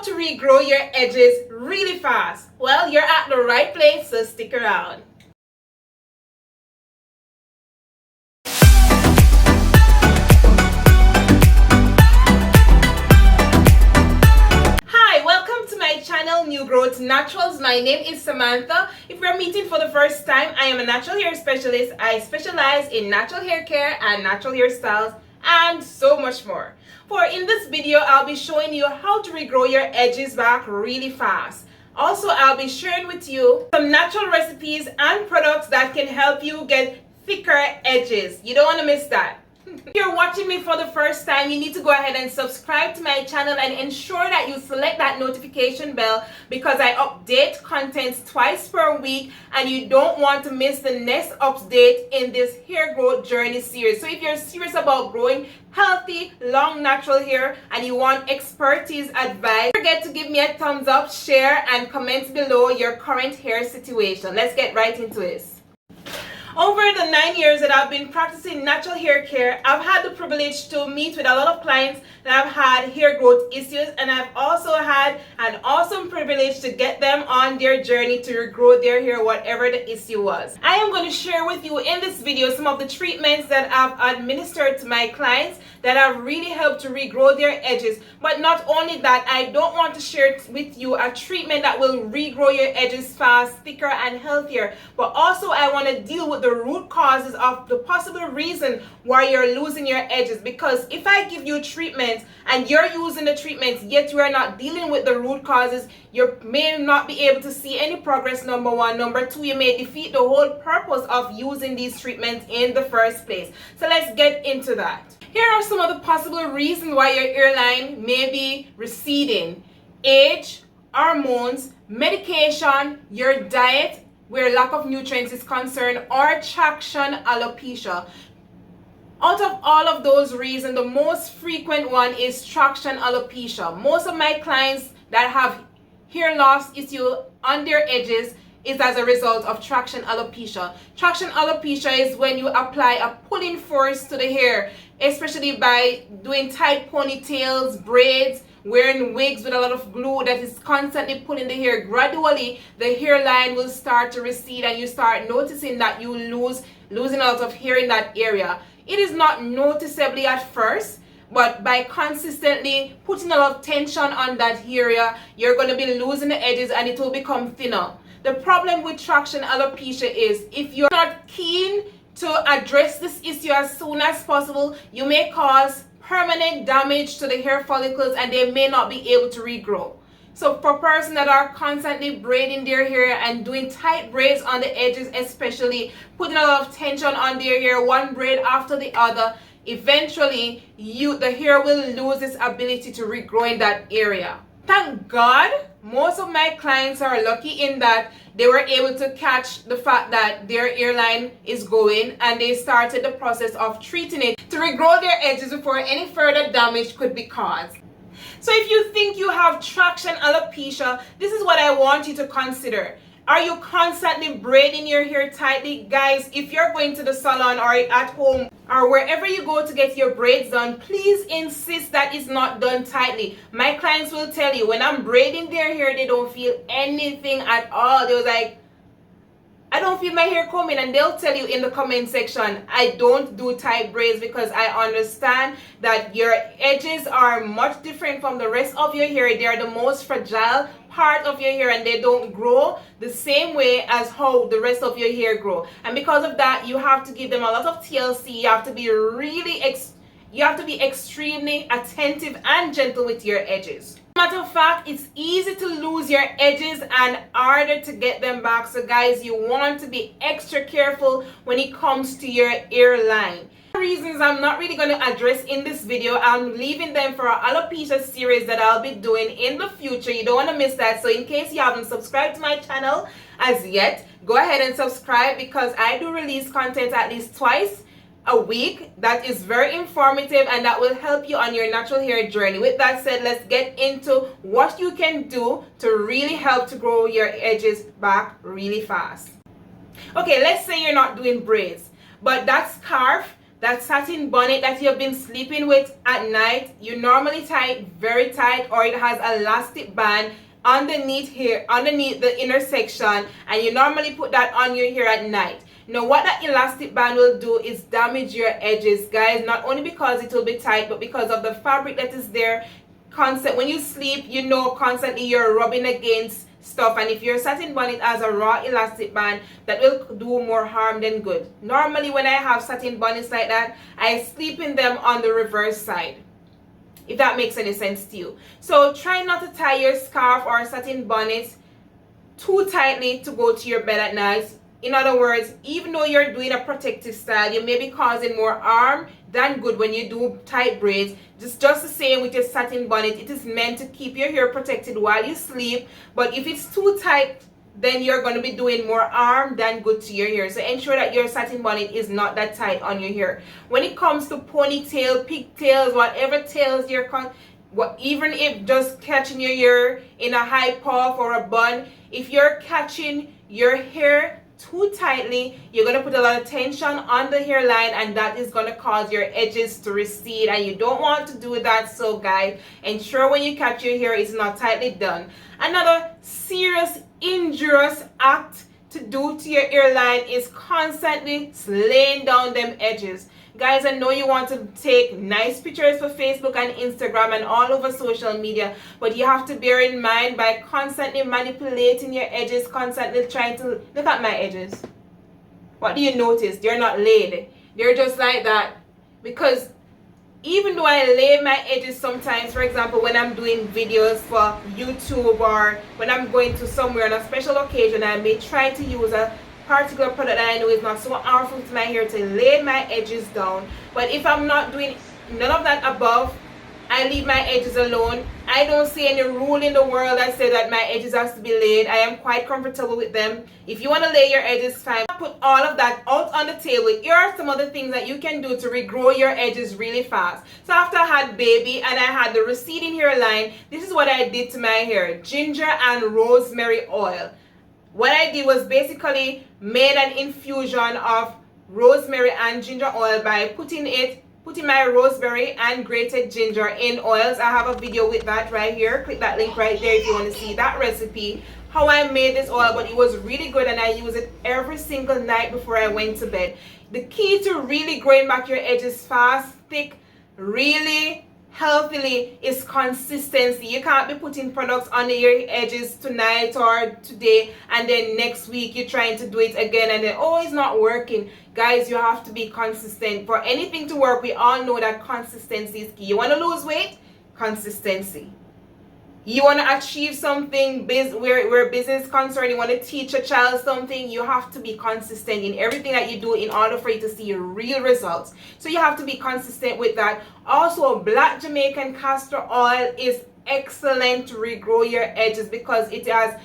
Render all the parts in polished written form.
to regrow your edges really fast? Well, you're at the right place, so stick around. Hi, welcome to my channel, New Growth Naturals. My name is Samantha. If you're meeting for the first time, I am a natural hair specialist. I specialize in natural hair care and natural hairstyles and so much more. For in this video, I'll be showing you how to regrow your edges back really fast. Also, I'll be sharing with you some natural recipes and products that can help you get thicker edges. You don't want to miss that. If you're watching me for the first time, you need to go ahead and subscribe to my channel and ensure that you select that notification bell because I update contents twice per week and you don't want to miss the next update in this hair growth journey series. So if you're serious about growing healthy, long, natural hair and you want expertise advice, don't forget to give me a thumbs up, share and comment below your current hair situation. Let's get right into this. Over the 9 years that I've been practicing natural hair care, I've had the privilege to meet with a lot of clients that have had hair growth issues, and I've also had an awesome privilege to get them on their journey to regrow their hair, whatever the issue was. I am going to share with you in this video some of the treatments that I've administered to my clients that have really helped to regrow their edges. But not only that, I don't want to share with you a treatment that will regrow your edges fast, thicker and healthier, but also I want to deal with the root causes of the possible reason why you're losing your edges. Because if I give you treatments and you're using the treatments yet you are not dealing with the root causes, you may not be able to see any progress, number one. Number two, you may defeat the whole purpose of using these treatments in the first place. So let's get into that. Here are some of the possible reasons why your hairline may be receding: age, hormones, medication, your diet where lack of nutrients is concerned, or traction alopecia. Out of all of those reasons, the most frequent one is traction alopecia. Most of my clients that have hair loss issue on their edges is as a result of traction alopecia. Traction alopecia is when you apply a pulling force to the hair, especially by doing tight ponytails, braids, wearing wigs with a lot of glue that is constantly pulling the hair. Gradually, the hairline will start to recede and you start noticing that you losing a lot of hair in that area. It is not noticeably at first, but by consistently putting a lot of tension on that area, you're going to be losing the edges and it will become thinner. The problem with traction alopecia is if you're not keen to address this issue as soon as possible, you may cause permanent damage to the hair follicles and they may not be able to regrow. So for persons that are constantly braiding their hair and doing tight braids on the edges, especially putting a lot of tension on their hair, one braid after the other, eventually the hair will lose its ability to regrow in that area. Thank God, most of my clients are lucky in that they were able to catch the fact that their hairline is going and they started the process of treating it to regrow their edges before any further damage could be caused. So if you think you have traction alopecia, this is what I want you to consider. Are you constantly braiding your hair tightly? Guys, if you're going to the salon or at home or wherever you go to get your braids done, please insist that it's not done tightly. My clients will tell you when I'm braiding their hair, they don't feel anything at all. They was like, I don't feel my hair coming, and they'll tell you in the comment section, I don't do tight braids because I understand that your edges are much different from the rest of your hair. They are the most fragile part of your hair and they don't grow the same way as how the rest of your hair grow. And because of that, you have to give them a lot of TLC. You have to be extremely attentive and gentle with your edges. Matter of fact, it's easy to lose your edges and harder to get them back. So guys, you want to be extra careful when it comes to your hairline. Reasons I'm not really going to address in this video. I'm leaving them for an alopecia series that I'll be doing in the future. You don't want to miss that. So in case you haven't subscribed to my channel as yet, go ahead and subscribe because I do release content at least twice a week that is very informative and that will help you on your natural hair journey. With that said, let's get into what you can do to really help to grow your edges back really fast. Okay, let's say you're not doing braids, but that scarf that satin bonnet that you've been sleeping with at night, you normally tie it very tight, or it has an elastic band underneath here, underneath the inner section, and you normally put that on your hair at night. Now what that elastic band will do is damage your edges, guys, not only because it will be tight, but because of the fabric that is there. When you sleep, you know, constantly you're rubbing against stuff, and if your satin bonnet has a raw elastic band, that will do more harm than good. Normally when I have satin bonnets like that, I sleep in them on the reverse side, if that makes any sense to you. So try not to tie your scarf or satin bonnet too tightly to go to your bed at night. In other words, even though you're doing a protective style, you may be causing more harm than good when you do tight braids. Just the same with your satin bonnet. It is meant to keep your hair protected while you sleep, but if it's too tight, then you're going to be doing more harm than good to your hair. So ensure that your satin bonnet is not that tight on your hair. When it comes to ponytail, pigtails, whatever tails you're even if just catching your hair in a high puff or a bun, if you're catching your hair too tightly, you're going to put a lot of tension on the hairline, and that is going to cause your edges to recede, and you don't want to do that. So guys, ensure when you catch your hair it's not tightly done. Another serious injurious act to do to your hairline is constantly laying down them edges. Guys, I know you want to take nice pictures for Facebook and Instagram and all over social media, but you have to bear in mind, by constantly manipulating your edges, constantly trying to look at my edges. What do you notice? They're not laid. They're just like that. Because even though I lay my edges sometimes, for example, when I'm doing videos for YouTube, or when I'm going to somewhere on a special occasion, I may try to use a particular product that I know is not so harmful to my hair to lay my edges down. But if I'm not doing none of that above, I leave my edges alone. I don't see any rule in the world that says that my edges has to be laid. I am quite comfortable with them. If you want to lay your edges, fine. Put all of that out on the table. Here are some other things that you can do to regrow your edges really fast. So after I had baby and I had the receding hairline, this is what I did to my hair: ginger and rosemary oil. What I did was basically made an infusion of rosemary and ginger oil by putting my rosemary and grated ginger in oils. I have a video with that right here. Click that link right there if you want to see that recipe, how I made this oil. But it was really good, and I use it every single night before I went to bed. The key to really growing back your edges fast, thick, really healthily is consistency. You can't be putting products under your edges tonight or today, and then next week you're trying to do it again, and then, oh, it's not working. Guys, you have to be consistent. For anything to work, we all know that consistency is key. You want to lose weight? Consistency. You want to achieve something where business is concerned, you want to teach a child something, you have to be consistent in everything that you do in order for you to see real results. So you have to be consistent with that. Also, black Jamaican castor oil is excellent to regrow your edges because it has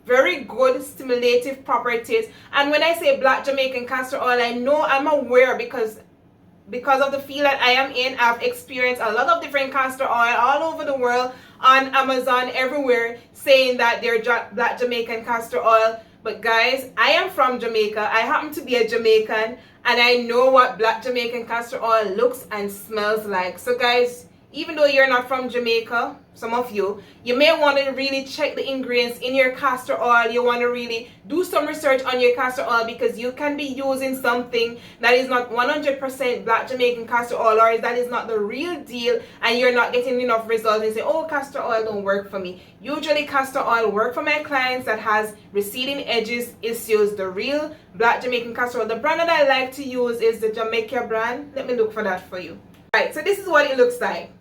very good stimulative properties. And when I say black Jamaican castor oil, I know I'm aware because of the field that I am in. I've experienced a lot of different castor oil all over the world, on Amazon, everywhere, saying that they're black Jamaican castor oil. But guys, I am from Jamaica. I happen to be a Jamaican, and I know what black Jamaican castor oil looks and smells like. So guys, even though you're not from Jamaica, some of you may want to really check the ingredients in your castor oil. You want to really do some research on your castor oil, because you can be using something that is not 100% black Jamaican castor oil, or that is not the real deal, and you're not getting enough results, and say, oh, castor oil don't work for me. Usually castor oil work for my clients that has receding edges issues. The real black Jamaican castor oil, the brand that I like to use is the Jamaica brand. Let me look for that for you. Right, so this is what it looks like.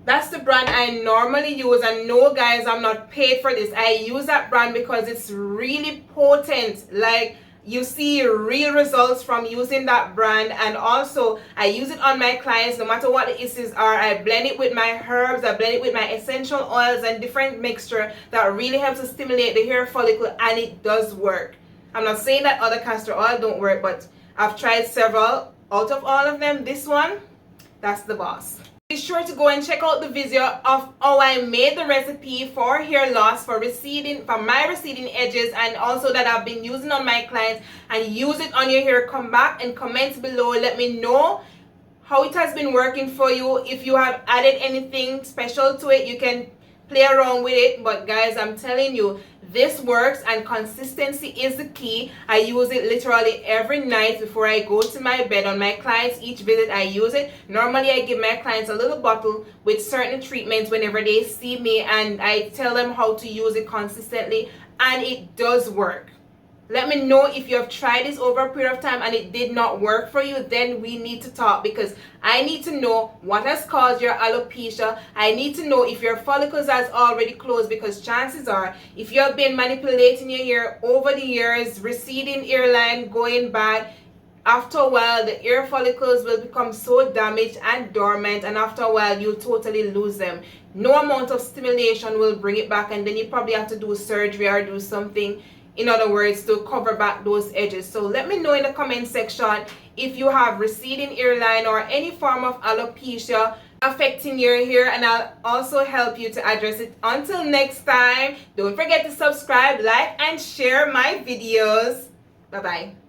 That's the brand I normally use, and no guys, I'm not paid for this. I use that brand because it's really potent. Like, you see real results from using that brand. And also I use it on my clients no matter what the issues are. I blend it with my herbs, I blend it with my essential oils and different mixture that really helps to stimulate the hair follicle, and it does work. I'm not saying that other castor oil don't work, but I've tried several. Out of all of them, this one, that's the boss. sure to go and check out the video of how I made the recipe for hair loss, for my receding edges, and also that I've been using on my clients, and use it on your hair. Come back and comment below. Let me know how it has been working for you. If you have added anything special to it, you can play around with it. But guys, I'm telling you, this works, and consistency is the key. I use it literally every night before I go to my bed. On my clients, each visit I use it. Normally I give my clients a little bottle with certain treatments whenever they see me, and I tell them how to use it consistently, and it does work. Let me know if you have tried this over a period of time and it did not work for you. Then we need to talk, because I need to know what has caused your alopecia. I need to know if your follicles has already closed, because chances are, if you have been manipulating your hair over the years, receding hairline, going bad, after a while the hair follicles will become so damaged and dormant, and after a while you'll totally lose them. No amount of stimulation will bring it back, and then you probably have to do surgery or do something, in other words, to cover back those edges. So let me know in the comment section if you have receding hairline or any form of alopecia affecting your hair, and I'll also help you to address it. Until next time, don't forget to subscribe, like, and share my videos. Bye bye.